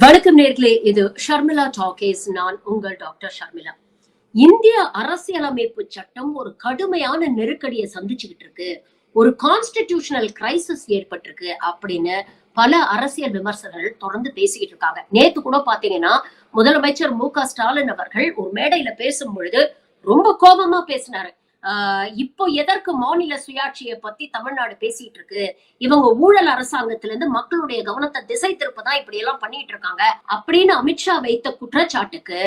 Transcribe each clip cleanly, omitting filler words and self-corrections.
வணக்கம் நேர்களே, இது ஷர்மிளா டாக்கீஸ். நான் உங்கள் டாக்டர் ஷர்மிளா. இந்திய அரசியலமைப்பு சட்டம் ஒரு கடுமையான நெருக்கடியை சந்திச்சுக்கிட்டு இருக்கு. ஒரு கான்ஸ்டிடியூஷனல் கிரைசிஸ் ஏற்பட்டிருக்கு அப்படின்னு பல அரசியல் விமர்சகர்கள் தொடர்ந்து பேசிக்கிட்டு இருக்காங்க. நேத்து கூட பாத்தீங்கன்னா முதலமைச்சர் மு.க.ஸ்டாலின் அவர்கள் ஒரு மேடையில பேசும் பொழுது ரொம்ப கோபமா பேசினாரு. இப்போ எதற்கு மாநில சுயாட்சியை பத்தி தமிழ்நாடு பேசிட்டு இருக்கு, இவங்க ஊழல் அரசாங்கத்துல இருந்து மக்களுடைய கவனத்தை திசை திருப்பதான் இப்படி எல்லாம் பண்ணிட்டு இருக்காங்க அப்படின்னு அமித்ஷா வைத்த குற்றச்சாட்டுக்கு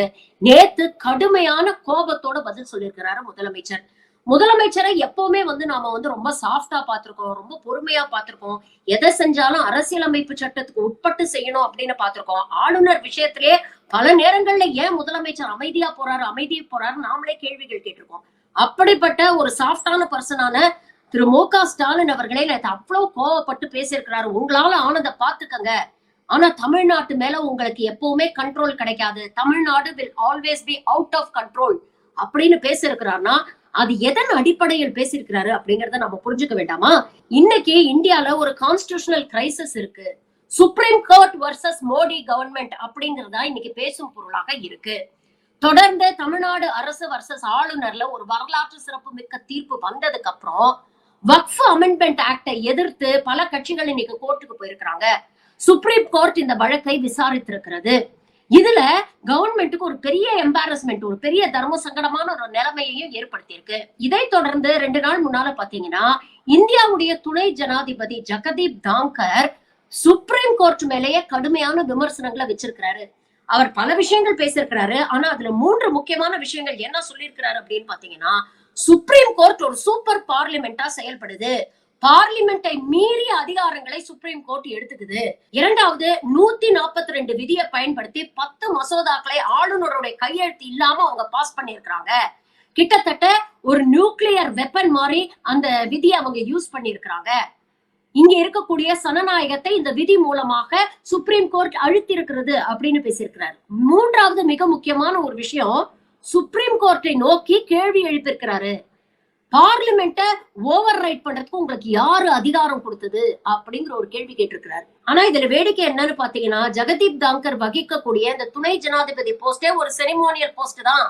நேத்து கடுமையான கோபத்தோட பதில் சொல்லியிருக்கிறாரு முதலமைச்சர். முதலமைச்சரை எப்பவுமே நாம ரொம்ப சாஃப்டா பாத்திருக்கோம், ரொம்ப பொறுமையா பாத்திருக்கோம். எதை செஞ்சாலும் அரசியலமைப்பு சட்டத்துக்கு உட்பட்டு செய்யணும் அப்படின்னு பாத்திருக்கோம். ஆளுநர் விஷயத்திலேயே பல நேரங்கள்ல ஏன் முதலமைச்சர் அமைதியா போறாரு நாமளே கேள்விகள் கேட்டிருக்கோம். அப்படிப்பட்ட ஒரு சாஃப்டான பர்சனான திரு மு.க.ஸ்டாலின் அவர்களே அவ்வளவு கோவப்பட்டு பேசியிருக்கிறாரு. உங்களால ஆனதை பாத்துக்கங்க, ஆனா தமிழ்நாட்டு மேல உங்களுக்கு எப்பவுமே கண்ட்ரோல் கிடைக்காது, Tamil Nadu will always be out of control அப்படின்னு பேசியிருக்கிறாருன்னா அது எதன் அடிப்படையில் பேசியிருக்கிறாரு அப்படிங்கறத நம்ம புரிஞ்சுக்க வேண்டாமா? இன்னைக்கு இந்தியால ஒரு கான்ஸ்டிடியூஷனல் கிரைசிஸ் இருக்கு. Supreme court versus Modi government அப்படிங்கறதா இன்னைக்கு பேசும் பொருளாக இருக்கு. தொடர்ந்து தமிழ்நாடு அரசு வர்சஸ் ஆளுநர்ல ஒரு வரலாற்று சிறப்பு மிக்க தீர்ப்பு வந்ததுக்கு அப்புறம் வக்ஃப் அமெண்ட்மெண்ட் ஆக்டை எதிர்த்து பல கட்சிகள் இன்னைக்கு கோர்ட்டுக்கு போயிருக்கிறாங்க. சுப்ரீம் கோர்ட் இந்த வழக்கை விசாரித்திருக்கிறது. இதுல கவர்மெண்ட்டுக்கு ஒரு பெரிய எம்பாரஸ்மெண்ட், ஒரு பெரிய தர்ம சங்கடமான ஒரு நிலைமையையும் ஏற்படுத்தியிருக்கு. இதை தொடர்ந்து 2 நாள் முன்னால பாத்தீங்கன்னா இந்தியாவுடைய துணை ஜனாதிபதி ஜெகதீப் தாங்கர் சுப்ரீம் கோர்ட் மேலேயே கடுமையான விமர்சனங்களை வச்சிருக்கிறாரு. அவர் பல விஷயங்கள் பேசியிருக்கிறாரு. ஆனா அதுல 3 முக்கியமான விஷயங்கள் என்ன சொல்லியிருக்கிறாரு அப்படின்னு பாத்தீங்கன்னா, சுப்ரீம் கோர்ட் ஒரு சூப்பர் பார்லிமெண்டா செயல்படுது, பார்லிமெண்டை மீறிய அதிகாரங்களை சுப்ரீம் கோர்ட் எடுத்துக்குது. இரண்டாவது, 142 விதியை பயன்படுத்தி 10 மசோதாக்களை ஆளுநருடைய கையெழுத்து இல்லாம அவங்க பாஸ் பண்ணிருக்கிறாங்க. கிட்டத்தட்ட ஒரு நியூக்ளியர் வெப்பன் மாதிரி அந்த விதியை அவங்க யூஸ் பண்ணிருக்கிறாங்க. இங்க இருக்கக்கூடிய சனநாயகத்தை இந்த விதி மூலமாக சுப்ரீம் கோர்ட் அழுத்திருக்கிறது அப்படின்னு பேசியிருக்கிறார். மூன்றாவது மிக முக்கியமான ஒரு விஷயம், சுப்ரீம் கோர்ட்டை நோக்கி கேள்வி எழுப்பியிருக்கிறாரு. பார்லிமெண்ட்டை ஓவர் ரைட் பண்றதுக்கு உங்களுக்கு யாரு அதிகாரம் கொடுத்தது அப்படிங்கிற ஒரு கேள்வி கேட்டிருக்கிறாரு. ஆனா இதுல வேடிக்கை என்னன்னு பாத்தீங்கன்னா, ஜெகதீப் தாங்கர் வகிக்கக்கூடிய இந்த துணை ஜனாதிபதி போஸ்டே ஒரு செரிமோனியல் போஸ்ட் தான்.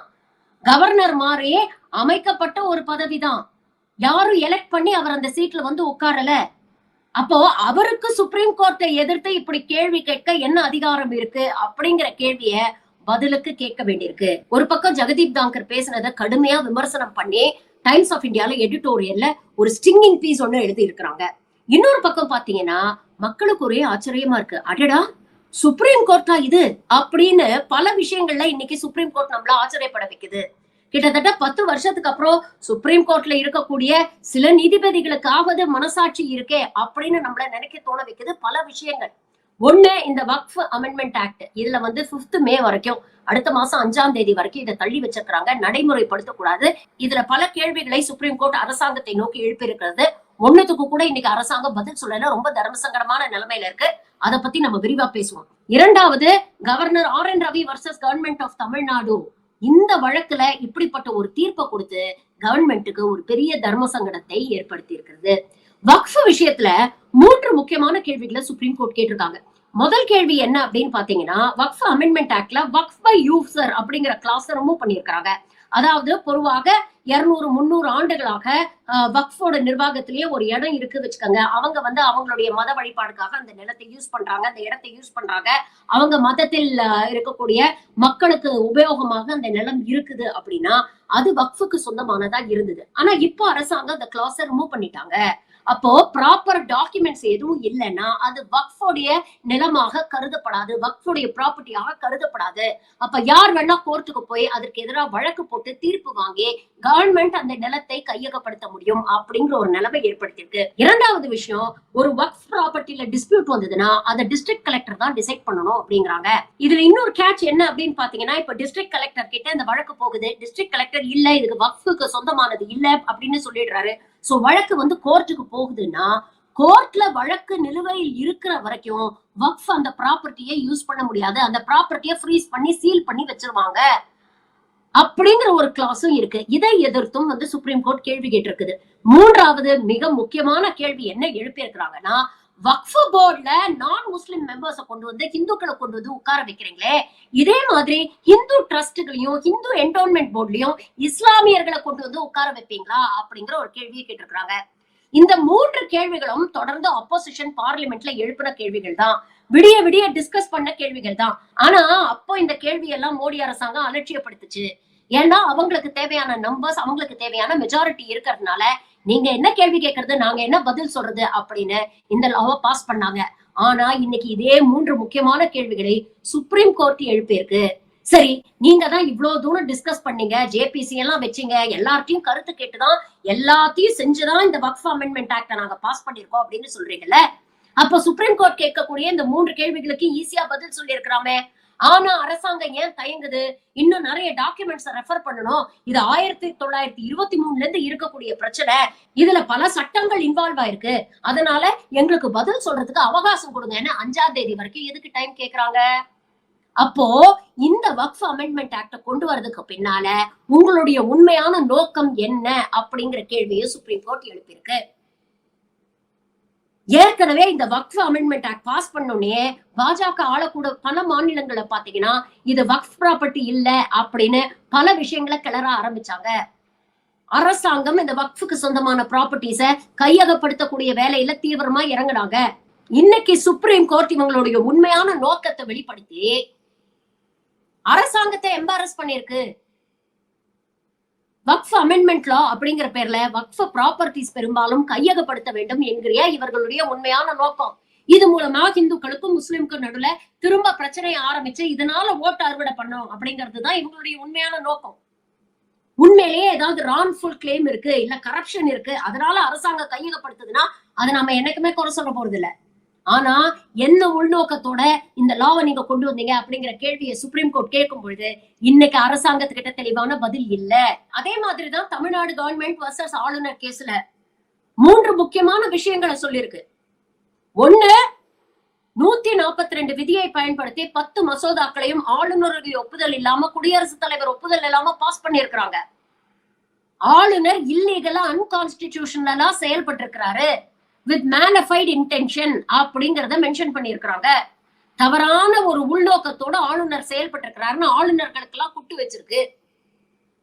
கவர்னர் மாதிரி அமைக்கப்பட்ட ஒரு பதவிதான். யாரும் எலெக்ட் பண்ணி அவர் அந்த சீட்ல உட்காரல. அப்போ அவருக்கு சுப்ரீம் கோர்ட்டை எதிர்த்து இப்படி கேள்வி கேட்க என்ன அதிகாரம் இருக்கு அப்படிங்கிற கேள்விய பதிலுக்கு கேட்க வேண்டியிருக்கு. ஒரு பக்கம் ஜெகதீப் தாங்கர் பேசினதை கடுமையா விமர்சனம் பண்ணி டைம்ஸ் ஆஃப் இந்தியால எடிட்டோரியல்ல ஒரு ஸ்டிங்கிங் பீஸ் ஒண்ணு எழுதி இருக்கிறாங்க. இன்னொரு பக்கம் பாத்தீங்கன்னா மக்களுக்கு ஒரே ஆச்சரியமா இருக்கு. அடடா, சுப்ரீம் கோர்ட்டா இது அப்படின்னு பல விஷயங்கள்ல இன்னைக்கு சுப்ரீம் கோர்ட் நம்மள ஆச்சரியப்பட வைக்குது. கிட்டத்தட்ட 10 வருஷத்துக்கு அப்புறம் சுப்ரீம் கோர்ட்ல இருக்கக்கூடிய சில நீதிபதிகளுக்காவது மனசாட்சி இருக்கே அப்படின்னு நம்மள நினைக்க தோண வைக்குது பல விஷயங்கள். ஒண்ணு, இந்த வக்ஃப் அமெண்ட்மெண்ட் ஆக்ட். இதுல 5th மே வரைக்கும், அடுத்த மாசம் 5ஆம் தேதி வரைக்கும் இதை தள்ளி வச்சிருக்காங்க, நடைமுறைப்படுத்தக்கூடாது. இதுல பல கேள்விகளை சுப்ரீம் கோர்ட் அரசாங்கத்தை நோக்கி எழுப்பியிருக்கிறது. ஒண்ணுத்துக்கு கூட இன்னைக்கு அரசாங்கம் பதில் சொல்லல. ரொம்ப தர்மசங்கடமான நிலைமையில இருக்கு. அதை பத்தி நம்ம விரிவா பேசுவோம். இரண்டாவது, governor RN. Ravi versus government of Tamil Nadu. இந்த வழக்குல இப்படிப்பட்ட ஒரு தீர்ப்பை கொடுத்து கவர்மெண்ட்டுக்கு ஒரு பெரிய தர்ம சங்கடத்தை ஏற்படுத்தி இருக்கிறது. வக்ஃப் விஷயத்துல 3 முக்கியமான கேள்விகளை சுப்ரீம் கோர்ட் கேட்டிருக்காங்க. முதல் கேள்வி என்ன அப்படின்னு பாத்தீங்கன்னா, வக்ஃப் அமெண்ட்மெண்ட் ஆக்ட்ல வக்ஃப் பை யூசர் அப்படிங்கிற கிளாஸ் ரிமூவ் பண்ணியிருக்காங்க. அதாவது பொதுவாக 200-300 ஆண்டுகளாக வக்ஃபோட நிர்வாகத்திலேயே ஒரு இடம் இருக்கு வச்சுக்கோங்க. அவங்க அவங்களுடைய மத வழிபாடுக்காக அந்த நிலத்தை யூஸ் பண்றாங்க, அந்த இடத்தை யூஸ் பண்றாங்க. அவங்க மதத்தில் இருக்கக்கூடிய மக்களுக்கு உபயோகமாக அந்த நிலம் இருக்குது அப்படின்னா அது வக்ஃபுக்கு சொந்தமானதா இருந்தது. ஆனா இப்போ அரசாங்கம் அந்த கிளாஸை ரிமூவ் பண்ணிட்டாங்க. அப்போ ப்ராப்பர் டாக்குமெண்ட்ஸ் எதுவும் இல்லைன்னா அது வக்ஃபோடைய நிலமாக கருதப்படாது, வக்ஃபோடைய ப்ராப்பர்ட்டியாக கருதப்படாது. அப்ப யார் வேணா கோர்ட்டுக்கு போய் அதற்கு எதிராக வழக்கு போட்டு தீர்ப்பு வாங்கி கவர்மெண்ட் அந்த நிலத்தை கையகப்படுத்த முடியும் அப்படிங்கிற ஒரு நிலைமை ஏற்படுத்தியிருக்கு. இரண்டாவது விஷயம், ஒரு வக்ஃப் ப்ராப்பர்ட்டில டிஸ்பியூட் வந்ததுன்னா அதை டிஸ்ட்ரிக்ட் கலெக்டர் தான் டிசைட் பண்ணணும் அப்படிங்கிறாங்க. இதுல இன்னொரு கேட்ச் என்ன அப்படின்னு பாத்தீங்கன்னா, இப்ப டிஸ்ட்ரிக்ட் கலெக்டர் கிட்ட இந்த வழக்கு போகுது. டிஸ்ட்ரிக்ட் கலெக்டர் இல்ல, இதுக்கு வக்ஃபுக்கு சொந்தமானது இல்ல அப்படின்னு சொல்லிடுறாரு. சோ வழக்கு கோர்ட்டுக்கு போகுதுன்னா கோர்ட்ல வழக்கு நிலுவையில் இருக்கிற வரைக்கும் வக்ஃப் அந்த ப்ராப்பர்ட்டியை யூஸ் பண்ண முடியாது. அந்த ப்ராப்பர்ட்டியை ஃப்ரீஸ் பண்ணி சீல் பண்ணி வச்சிருவாங்க அப்படிங்கிற ஒரு கிளாஸும் இருக்கு. இதை எதிர்த்தும் சுப்ரீம் கோர்ட் கேள்வி கேட்டிருக்குது. மூன்றாவது மிக முக்கியமான கேள்வி என்ன எழுப்பி இருக்கிறாங்கன்னா, வக்ஃப் போர்டுல நான் முஸ்லிம் மெம்பர்ஸ கொண்டு வந்து ஹிந்துக்களை கொண்டு வந்து உட்கார வைக்கிறீங்களே, இதே மாதிரி ஹிந்து ட்ரஸ்ட்களையும் ஹிந்து என்டோன்மெண்ட் போர்ட்லயும் இஸ்லாமியர்களை கொண்டு வந்து உட்கார வைப்பீங்களா அப்படிங்கிற ஒரு கேள்வியை கேட்டிருக்காங்க. இந்த 3 கேள்விகளும் தொடர்ந்து ஆப்போசிஷன் பார்லிமெண்ட்ல எழுப்பின கேள்விகள் தான், விடிய விடிய டிஸ்கஸ் பண்ண கேள்விகள் தான். ஆனா அப்போ இந்த கேள்வி எல்லாம் மோடி அரசாங்கம் அலட்சியப்படுத்துச்சு. ஏன்னா அவங்களுக்கு தேவையான நம்பர்ஸ், அவங்களுக்கு தேவையான மெஜாரிட்டி இருக்கிறதுனால நீங்க என்ன கேள்வி கேட்கறது, நாங்க என்ன பதில் சொல்றது அப்படின்னு இந்த லாவை பாஸ் பண்ணாங்க. ஆனா இன்னைக்கு இதே 3 முக்கியமான கேள்விகளை சுப்ரீம் கோர்ட் எழுப்பியிருக்கு. சரி, நீங்க தான் இவ்வளவு தூரம் டிஸ்கஸ் பண்ணீங்க, ஜேபிசி எல்லாம் வச்சீங்க, எல்லார்ட்டையும் கருத்து கேட்டுதான் எல்லாத்தையும் செஞ்சுதான் இந்த வக்ஃப் அமெண்ட்மெண்ட் ஆக்ட நாங்க பாஸ் பண்ணிருக்கோம் அப்படின்னு சொல்றீங்கல்ல. அப்ப சுப்ரீம் கோர்ட் கேட்கக்கூடிய இந்த 3 கேள்விகளுக்கு ஈஸியா பதில் சொல்லி இருக்கிறாமே. ஆனா அரசாங்கம் ஏன் தயங்குது? இன்னும் நிறைய டாக்குமெண்ட்ஸ் ரெஃபர் பண்ணணும். இது 1923ல இருந்து இருக்கக்கூடிய பிரச்சனை. இதுல பல சட்டங்கள் இன்வால்வ் ஆயிருக்கு. அதனால எங்களுக்கு பதில் சொல்றதுக்கு அவகாசம் கொடுங்கன்னு 5ஆம் தேதி வரைக்கும் எதுக்கு டைம் கேக்குறாங்க? அப்போ இந்த வக்ஃப் அமெண்ட்மெண்ட் ஆக்ட கொண்டு வரதுக்கு பின்னால உங்களுடைய உண்மையான நோக்கம் என்ன அப்படிங்கிற கேள்வியை சுப்ரீம் கோர்ட் எழுப்பியிருக்கு. ஏற்கனவே இந்த வக்ஃப் அமெண்ட்மெண்ட் ஆக்ட் பாஸ் பண்ணோடனே பாஜக ஆளக்கூட பல மாநிலங்களை பாத்தீங்கன்னா இது வக்ஃப் ப்ராப்பர்ட்டி இல்ல அப்படின்னு பல விஷயங்களை கிளற ஆரம்பிச்சாங்க. அரசாங்கம் இந்த வக்ஃபுக்கு சொந்தமான ப்ராப்பர்ட்டிஸ கையகப்படுத்தக்கூடிய வேலையில தீவிரமா இறங்குனாங்க. இன்னைக்கு சுப்ரீம் கோர்ட் இவங்களுடைய உண்மையான நோக்கத்தை வெளிப்படுத்தி அரசாங்கத்தை எம்பாரஸ் பண்ணிருக்கு. வக்ஃப் அமெண்ட்மெண்ட் லா அப்படிங்கிற பேர்ல வக்ஃப் ப்ராப்பர்ட்டிஸ் பெரும்பாலும் கையகப்படுத்த வேண்டும் என்கிற இவர்களுடைய உண்மையான நோக்கம். இது மூலமா இந்துக்களுக்கும் முஸ்லிம்க்கும் நடுவுல திரும்ப பிரச்சனையை ஆரம்பிச்சு இதனால ஓட்டு அறுவடை பண்ணும் அப்படிங்கிறதுதான் இவங்களுடைய உண்மையான நோக்கம். உண்மையிலேயே ஏதாவது ரான்ஃபுல் கிளைம் இருக்கு, இல்ல கரப்ஷன் இருக்கு, அதனால அரசாங்கம் கையகப்படுத்துதுன்னா அதை நம்ம என்னைக்குமே குறை சொல்ல போறது இல்ல. ஆனா என்ன உள்நோக்கத்தோட இந்த லாவை நீங்க கொண்டு வந்தீங்க அப்படிங்கிற கேள்வியை சுப்ரீம் கோர்ட் கேட்கும் பொழுது இன்னைக்கு அரசாங்கத்துக்கிட்ட தெளிவான பதில் இல்ல. அதே மாதிரிதான் தமிழ்நாடு கவர்மெண்ட் வர்சஸ் ஆளுநர் கேஸ்ல 3 முக்கியமான விஷயங்களை சொல்லிருக்கு. ஒண்ணு, 142 விதியை பயன்படுத்தி 10 மசோதாக்களையும் ஆளுநருடைய ஒப்புதல் இல்லாம, குடியரசுத் தலைவர் ஒப்புதல் இல்லாம பாஸ் பண்ணிருக்கிறாங்க. ஆளுநர் இல்லீகலா அன்கான்ஸ்டிடியூஷனலா செயல்பட்டு இருக்கிறாரு with magnified intention அப்படிங்கறத மென்ஷன் பண்ணிருக்காங்க. தவறான ஒரு உள்நோக்கத்தோட ஆளுநர் செயல்பட்டு இருக்கிறாருன்னு ஆளுநர்களுக்கு எல்லாம் குட்டு வச்சிருக்கு.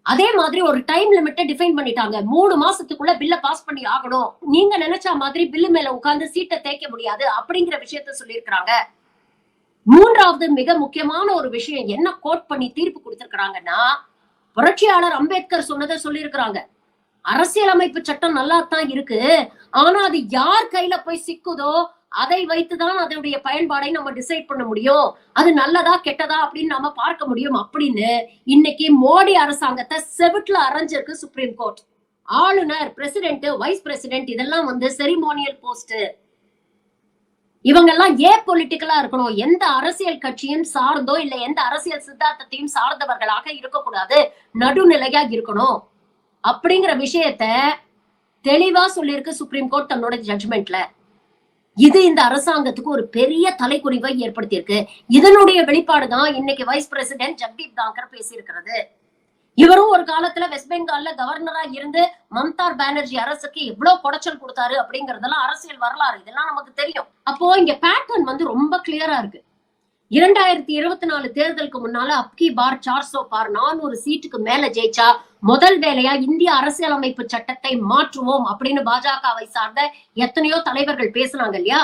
அதே மாதிரி ஒரு டைம் லிமிட்டை டிஃபைன் பண்ணிட்டாங்க. 3 மாசத்துக்குள்ள பில்ல பாஸ் பண்ணி ஆகணும், நீங்க நினைச்ச மாதிரி பில்லு மேல உட்கார்ந்து சீட்டை தேய்க்க முடியாது அப்படிங்கிற விஷயத்த சொல்லியிருக்கிறாங்க. 3வது மிக முக்கியமான ஒரு விஷயம் என்ன கோட் பண்ணி தீர்ப்பு கொடுத்திருக்கிறாங்கன்னா, புரட்சியாளர் அம்பேத்கர் சொன்னதை சொல்லியிருக்கிறாங்க. அரசியலமைப்பு சட்டம் நல்லா தான் இருக்கு, ஆனா அது யார் கையில போய் சிக்குதோ அதை வைத்துதான் அதனுடைய பயன்பாடை நம்ம டிசைட் பண்ண முடியும், அது நல்லதா கெட்டதா அப்படின்னு நம்ம பார்க்க முடியும் அப்படின்னு இன்னைக்கு மோடி அரசாங்கத்தை செவிட்ல அரைஞ்சிருக்கு சுப்ரீம் கோர்ட். ஆளுநர், பிரசிடென்ட், வைஸ் பிரசிடென்ட் இதெல்லாம் செரிமோனியல் போஸ்ட். இவங்க எல்லாம் ஏன் பொலிட்டிக்கலா இருக்கணும், எந்த அரசியல் கட்சியும் சார்ந்தோ இல்ல எந்த அரசியல் சித்தாந்தத்தையும் சார்ந்தவர்களாக இருக்கக்கூடாது, நடுநிலையா இருக்கணும் அப்படிங்கிற விஷயத்த தெளிவா சொல்லியிருக்கு சுப்ரீம் கோர்ட் தன்னோட ஜட்ஜ்மெண்ட்ல. இது இந்த அரசாங்கத்துக்கு ஒரு பெரிய தலைக்குறிவை ஏற்படுத்தியிருக்கு. இதனுடைய வெளிப்பாடுதான் இன்னைக்கு வைஸ் பிரசிடென்ட் ஜெகதீப் தாங்கர் பேசியிருக்கிறது. இவரும் ஒரு காலத்துல வெஸ்ட் பெங்கால்ல கவர்னரா இருந்து மம்தா பானர்ஜி அரசுக்கு எவ்வளவு குடைச்சல் கொடுத்தாரு அப்படிங்கறதெல்லாம் அரசியல் வரலாறு, இதெல்லாம் நமக்கு தெரியும். அப்போ இங்க பேட்டர்ன் ரொம்ப கிளியரா இருக்கு. 2024 தேர்தலுக்கு முன்னால அப்கி பார் 400 பார் 400 சீட்டுக்கு மேல ஜெயிச்சா முதல் வேலையா இந்திய அரசியலமைப்பு சட்டத்தை மாற்றுவோம் அப்படின்னு பாஜகவை சார்ந்த எத்தனையோ தலைவர்கள் பேசினாங்க இல்லையா.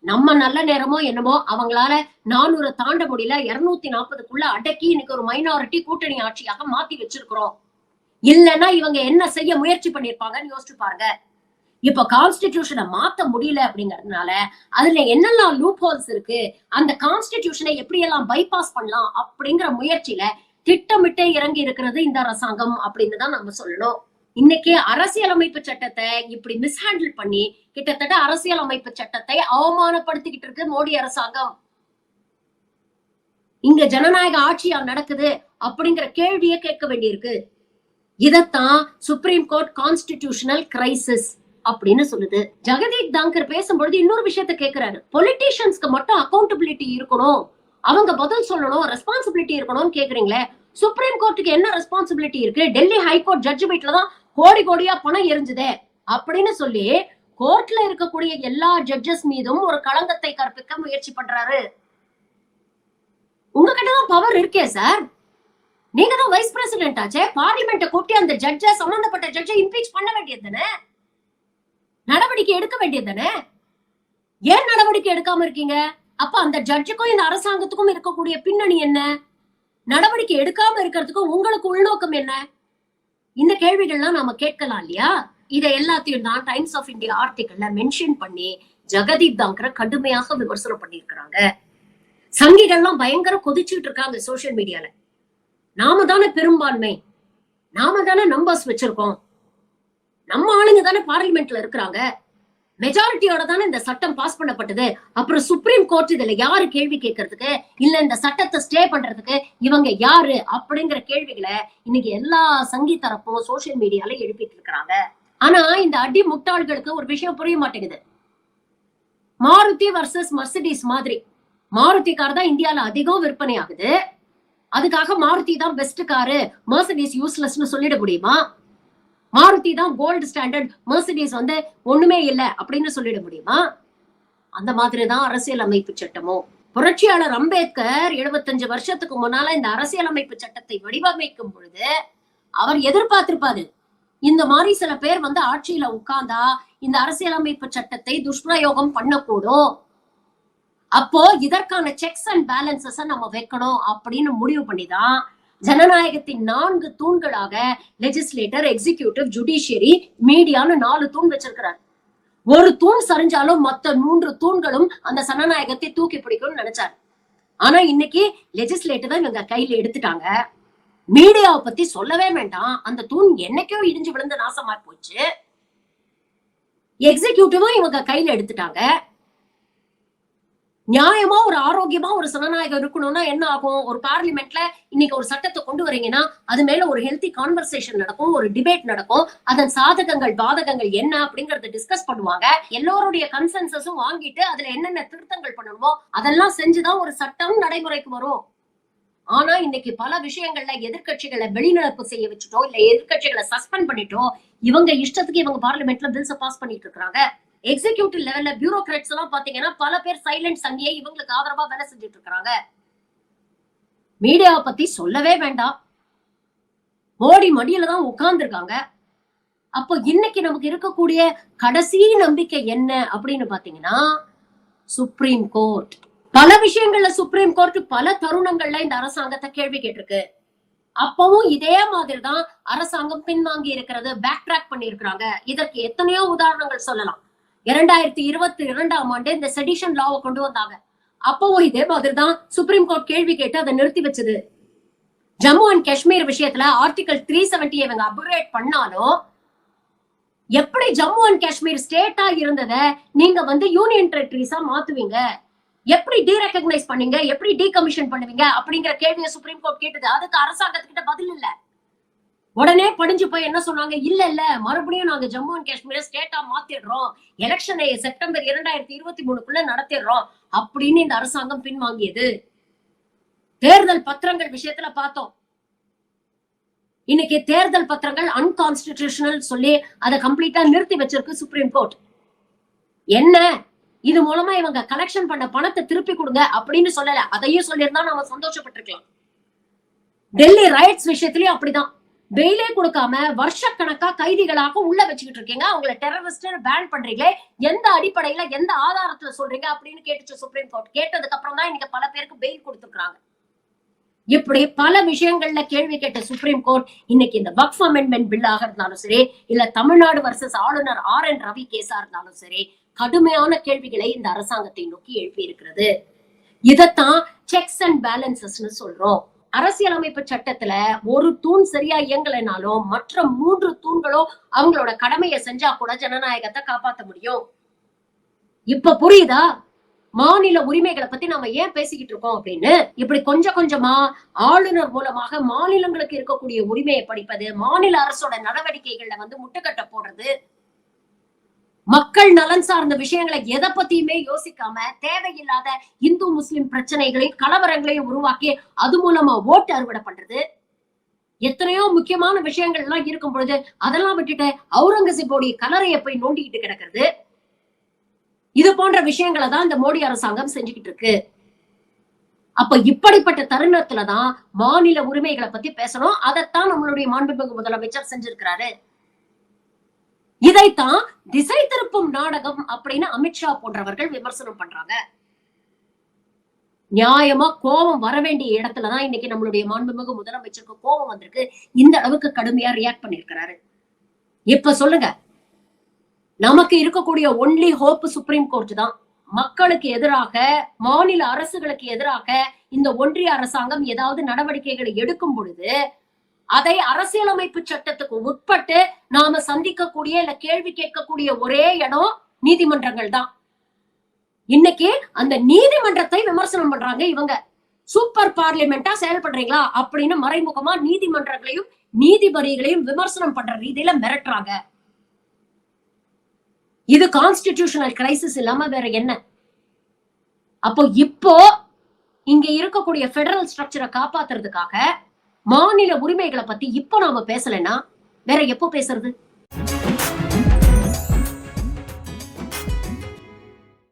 நம்ம நல்ல நேரமோ என்னமோ அவங்களால 400 தாண்ட முடியல, 240க்குள்ள அடக்கி இன்னைக்கு ஒரு மைனாரிட்டி கூட்டணி ஆட்சியாக மாத்தி வச்சிருக்கிறோம். இல்லைன்னா இவங்க என்ன செய்ய முயற்சி பண்ணிருப்பாங்கன்னு யோசிச்சு பாருங்க. இப்ப கான்ஸ்டிடியூஷனை மாத்த முடியல அப்படிங்கறதுனால அதுல என்னெல்லாம் லூப் ஹோல்ஸ் இருக்கு, அந்த கான்ஸ்டிடியூஷனை எப்படி எல்லாம் பைபாஸ் பண்ணலாம் அப்படிங்கிற முயற்சியில திட்டமிட்டே இறங்கி இருக்கிறது இந்த அரசாங்கம் அப்படின்னு தான் நம்ம சொல்லணும். இன்னைக்கு அரசியலமைப்பு சட்டத்தை இப்படி மிஸ்ஹேண்டில் பண்ணி கிட்டத்தட்ட அரசியலமைப்பு சட்டத்தை அவமானப்படுத்திக்கிட்டு இருக்கு மோடி அரசாங்கம். இங்க ஜனநாயக ஆட்சியா நடக்குது அப்படிங்கிற கேள்வியை கேட்க வேண்டியிருக்கு. இதத்தான் சுப்ரீம் கோர்ட் கான்ஸ்டிடியூஷனல் கிரைசிஸ் அப்படின்னு சொல்லுது. ஜெகதீப் தாங்கர் பேசும்பொழுது இன்னொரு விஷயத்த கேக்குறாரு. பொலிட்டீஷியன்ஸ்க்கு மட்டும் அக்கௌண்டபிலிட்டி இருக்கணும், அவங்க பதில் சொல்லணும், ரெஸ்பான்சிபிலிட்டி இருக்கணும்னு கேக்குறீங்களே, சுப்ரீம் கோர்ட்டுக்கு என்ன ரெஸ்பான்சிபிலிட்டி இருக்கு? டெல்லி ஹைகோர்ட் ஜட்ஜ்மெண்ட்ல தான் கோடி கோடியா பணம் எரிஞ்சுதே அப்படின்னு சொல்லி கோர்ட்ல இருக்கக்கூடிய எல்லா ஜட்ஜஸ் மீதும் ஒரு களங்கத்தை கற்பிக்க முயற்சி பண்றாரு. உங்ககிட்டதான் பவர் இருக்கே சார். நீங்க தான் வைஸ் பிரசிடென்ட் ஆச்சே. பார்லிமெண்ட்டை கூட்டி அந்த ஜட்ஜ, சம்பந்தப்பட்ட ஜட்ஜை இம்பீச் பண்ண வேண்டியது தானே, நடவடிக்கை எடுக்க வேண்டியது தானே. ஏன் நடவடிக்கை எடுக்காம இருக்கீங்க? அப்ப அந்த ஜட்ஜுக்கும் இந்த அரசாங்கத்துக்கும் இருக்கக்கூடிய பின்னணி என்ன? நடவடிக்கை எடுக்காம இருக்கிறதுக்கும் உங்களுக்கு உள்நோக்கம் என்ன? இந்த கேள்விகள்லாம் நாம கேட்கலாம் இல்லையா? இதை எல்லாத்தையும் தான் டைம்ஸ் ஆஃப் இந்தியா ஆர்டிக்கல்ல மென்ஷன் பண்ணி ஜெகதீப் தாங்கர் கடுமையாக விமர்சனம் பண்ணியிருக்கிறாங்க. சங்கிகள்லாம் பயங்கர கொதிச்சுட்டு இருக்காங்க சோசியல் மீடியால. நாம தானே பெரும்பான்மை, நாம தானே நம்பர்ஸ் வச்சிருக்கோம், நம்ம ஆளுங்க தானே பார்லிமெண்ட்ல இருக்கிறாங்க, மெஜாரிட்டியோட தானே இந்த சட்டம் பாஸ் பண்ணப்பட்டது. அப்புறம் சுப்ரீம் கோர்ட் இதுல யாரு கேள்வி கேட்கறதுக்கு, இல்ல இந்த சட்டத்தை ஸ்டே பண்றதுக்கு இவங்க யாரு அப்படிங்கிற கேள்விகளை இன்னைக்கு எல்லா சங்கி தரப்பும் சோசியல் மீடியால எழுப்பிட்டு இருக்கிறாங்க. ஆனா இந்த அடி முட்டாள்களுக்கு ஒரு விஷயம் புரிய மாட்டேங்குது. மாருதி வர்சஸ் மர்சிடிஸ் மாதிரி மாருதி கார் தான் இந்தியால அதிகம் விற்பனை ஆகுது. அதுக்காக மாருதி தான் பெஸ்ட் காரு, மர்சிடிஸ் யூஸ்லெஸ்னு சொல்லிட முடியுமா? மாருதி தான் கோல்டு ஸ்டாண்டர்ட், மர்சிடிஸ் ஒண்ணுமே இல்ல அப்படின்னு சொல்லிட முடியுமா? அந்த மாதிரிதான் அரசியல் அமைப்பு சட்டமும். புரட்சியாளர் அம்பேத்கர் 75 வருஷத்துக்கு முன்னால இந்த அரசியலமைப்பு சட்டத்தை வடிவமைக்கும் பொழுது அவர் எதிர்பார்த்திருப்பாரு, இந்த மாதிரி சில பேர் ஆட்சியில உட்கார்ந்தா இந்த அரசியலமைப்பு சட்டத்தை துஷ்பிரயோகம் பண்ணக்கூடும், அப்போ இதற்கான செக்ஸ் அண்ட் பேலன்சஸ் நம்ம வைக்கணும் அப்படின்னு முடிவு பண்ணிதான் ஜனநாயகத்தின் 4 தூண்களாக லெஜிஸ்லேட்டர், எக்ஸிகியூட்டிவ், ஜுடிஷியரி, மீடியான்னு 4 தூண் வச்சிருக்கிறார். ஒரு தூண் சரிஞ்சாலும் மத்த 3 தூண்களும் அந்த ஜனநாயகத்தை தூக்கி பிடிக்கும்னு நினைச்சாரு. ஆனா இன்னைக்கு லெஜிஸ்லேட்டர் இவங்க கையில எடுத்துட்டாங்க. மீடியாவை பத்தி சொல்லவே வேண்டாம், அந்த தூண் என்னைக்கோ இடிஞ்சு விழுந்து நாசமா போச்சு. எக்ஸிகியூட்டிவும் இவங்க கையில எடுத்துட்டாங்க. நியாயமா ஒரு ஆரோக்கியமா ஒரு ஜனநாயகம் இருக்கணும்னா என்ன ஆகும்? ஒரு பார்லிமெண்ட்ல இன்னைக்கு ஒரு சட்டத்தை கொண்டு வரீங்கன்னா அது மேல ஒரு ஹெல்தி கான்வர்சேஷன் நடக்கும், ஒரு டிபேட் நடக்கும், அதன் சாதகங்கள் பாதகங்கள் என்ன அப்படிங்கறத டிஸ்கஸ் பண்ணுவாங்க. எல்லோருடைய கன்சென்சஸும் வாங்கிட்டு அதுல என்னென்ன திருத்தங்கள் பண்ணணுமோ அதெல்லாம் செஞ்சுதான் ஒரு சட்டம் நடைமுறைக்கு வரும். ஆனா இன்னைக்கு பல விஷயங்கள்ல எதிர்கட்சிகளை வெளிநடப்பு செய்ய வச்சுட்டோம், இல்ல எதிர்கட்சிகளை சஸ்பெண்ட் பண்ணிட்டோம். இவங்க இஷ்டத்துக்கு இவங்க பார்லிமெண்ட்ல பில்ஸ் பாஸ் பண்ணிட்டு இருக்காங்க. எக்ஸிகியூட்டிவ் லெவல்ல பியூரோக்ராட்ஸ் எல்லாம் பாத்தீங்கன்னா பல பேர் சைலண்ட் சங்கியே இவங்களுக்கு ஆதரவா வேலை செஞ்சுட்டு இருக்காங்க. மீடியாவை பத்தி சொல்லவே வேண்டாம், மோடி மடியில தான் உட்கார்ந்து இருக்காங்க. அப்போ இன்னைக்கு நமக்கு இருக்கக்கூடிய கடைசி நம்பிக்கை என்ன அப்படின்னு பாத்தீங்கன்னா சுப்ரீம் கோர்ட். பல விஷயங்கள்ல சுப்ரீம் கோர்ட் பல தருணங்கள்ல இந்த அரசாங்கத்தை கேள்வி கேட்டிருக்கு. அப்பவும் இதே மாதிரிதான் அரசாங்கம் பின்வாங்கி இருக்கிறது, பேக் ட்ராக் பண்ணி இருக்கிறாங்க. இதற்கு எத்தனையோ உதாரணங்கள் சொல்லலாம். 2022ஆம் ஆண்டு இந்த செடிஷன் லாவை கொண்டு வந்தாங்க. அப்பவும் இதே மாதிரிதான் சுப்ரீம் கோர்ட் கேள்வி கேட்டு அதை நிறுத்தி வச்சது. ஜம்மு அண்ட் காஷ்மீர் விஷயத்துல ஆர்டிகல் 370 இவங்க அப்கிரேட் பண்ணாலும் எப்படி ஜம்மு அண்ட் காஷ்மீர் ஸ்டேட்டா இருந்ததை நீங்க யூனியன் டெரிட்டரிஸா மாத்துவீங்க, எப்படி டீரெகனைஸ் பண்ணீங்க, எப்படி டீகமிஷன் பண்ணுவீங்க அப்படிங்கிற கேள்வியை சுப்ரீம் கோர்ட் கேட்டது. அதுக்கு அரசாங்கத்துக்கிட்ட பதில் இல்ல. உடனே படிஞ்சு போய் என்ன சொன்னாங்க, இல்ல மறுபடியும் நாங்க ஜம்மு அண்ட் காஷ்மீரை ஸ்டேட்டா மாத்திடுறோம், எலெக்ஷனை செப்டம்பர் 2023க்குள்ள நடத்திடுறோம் அப்படின்னு இந்த அரசாங்கம் பின்வாங்கியது. தேர்தல் பத்திரங்கள் விஷயத்துல பார்த்தோம். இன்னைக்கு தேர்தல் பத்திரங்கள் அன்கான்ஸ்டிடியூஷனல் சொல்லி அதை கம்ப்ளீட்டா நிறுத்தி வச்சிருக்கு சுப்ரீம் கோர்ட். என்ன இது மூலமா இவங்க கலெக்ஷன் பண்ண பணத்தை திருப்பி கொடுங்க அப்படின்னு சொல்லல. அதையும் சொல்லியிருந்தா நாம சந்தோஷப்பட்டிருக்கலாம். டெல்லி ரைட்ஸ் விஷயத்திலயும் அப்படிதான். பெயிலே கொடுக்காம வருஷக்கணக்கா கைதிகளாக உள்ள வச்சுக்கிட்டு இருக்கீங்க, அவங்களை டெரரிஸ்ட் பேன் பண்றீங்களே, எந்த அடிப்படையில எந்த ஆதாரத்துல சொல்றீங்க அப்படின்னு கேட்டுச்சு சுப்ரீம் கோர்ட். கேட்டதுக்கு அப்புறம் தான் இன்னைக்கு பல பேருக்கு பெயில் கொடுத்துருக்காங்க. இப்படி பல விஷயங்கள்ல கேள்வி கேட்ட சுப்ரீம் கோர்ட் இன்னைக்கு இந்த வக்ஃப் அமெண்ட்மெண்ட் பில்லாக இருந்தாலும் சரி, இல்ல தமிழ்நாடு வர்சஸ் ஆளுநர் RN ரவி கேஸா இருந்தாலும் சரி, கடுமையான கேள்விகளை இந்த அரசாங்கத்தை நோக்கி எழுப்பி இருக்கிறது. இதத்தான் செக்ஸ் அண்ட் பேலன்சஸ்னு சொல்றோம். அரசியலமைப்பு சட்டத்துல ஒரு தூண் சரியா இயங்கலைனாலும் மற்ற 3 தூண்களும் அவங்களோட கடமையை செஞ்சா கூட ஜனநாயகத்தை காப்பாற்ற முடியும். இப்ப புரியுதா மாநில உரிமைகளை பத்தி நாம ஏன் பேசிக்கிட்டு இருக்கோம் அப்படின்னு? இப்படி கொஞ்சம் கொஞ்சமா ஆளுநர் மூலமாக மாநிலங்களுக்கு இருக்கக்கூடிய உரிமையை படிப்பது, மாநில அரசோட நடவடிக்கைகள்ல முட்டுக்கட்டை போடுறது, மக்கள் நலன் சார்ந்த விஷயங்களை எதை பத்தியுமே யோசிக்காம தேவையில்லாத இந்து முஸ்லிம் பிரச்சனைகளையும் கலவரங்களையும் உருவாக்கி அது மூலமா ஓட்டு அறுவடை பண்றது, எத்தனையோ முக்கியமான விஷயங்கள் எல்லாம் இருக்கும் பொழுது அதெல்லாம் விட்டுட்டு அவுரங்கசீபோடைய கலரையை போய் நோண்டிக்கிட்டு கிடக்கிறது, இது போன்ற விஷயங்களை தான் இந்த மோடி அரசாங்கம் செஞ்சுக்கிட்டு இருக்கு. அப்ப இப்படிப்பட்ட தருணத்துலதான் மாநில உரிமைகளை பத்தி பேசணும். அதைத்தான் நம்மளுடைய மாண்புமிகு முதலமைச்சர் செஞ்சிருக்கிறாரு. இதைத்தான் திசை திருப்பும் நாடகம் அப்படின்னு அமித்ஷா போன்றவர்கள் விமர்சனம் பண்றாங்க. நியாயமா கோபம் வர வேண்டிய இடத்துலதான் இன்னைக்கு நம்மளுடைய மாண்புமிகு முதலமைச்சருக்கு கோபம் வந்திருக்கு. இந்த அளவுக்கு கடுமையா ரியாக்ட் பண்ணிருக்கிறாரு. இப்ப சொல்லுங்க, நமக்கு இருக்கக்கூடிய ஒன்லி ஹோப் சுப்ரீம் கோர்ட் தான். மக்களுக்கு எதிராக, மாநில அரசுகளுக்கு எதிராக இந்த ஒன்றிய அரசாங்கம் ஏதாவது நடவடிக்கைகளை எடுக்கும் பொழுது அதை அரசியலமைப்பு சட்டத்துக்கு உட்பட்டு நாம சந்திக்கக்கூடிய இல்ல கேள்வி கேட்கக்கூடிய ஒரே இடம் நீதிமன்றங்கள் தான். இன்னைக்கு அந்த நீதிமன்றத்தை விமர்சனம் பண்றாங்க இவங்க. சூப்பர் பார்லிமெண்டா செயல்படுறீங்களா அப்படின்னு மறைமுகமா நீதிமன்றங்களையும் நீதிபதிகளையும் விமர்சனம் பண்ற ரீதியில மிரட்டுறாங்க. இது கான்ஸ்டிடியூஷனல் கிரைசிஸ் இல்லாம வேற என்ன? அப்போ இப்போ இங்க இருக்கக்கூடிய பெடரல் ஸ்ட்ரக்சரை காப்பாத்துறதுக்காக மாநில உரிமைகளை பத்தி இப்போ நாம பேசலைன்னா வேற எப்போ பேசுறது?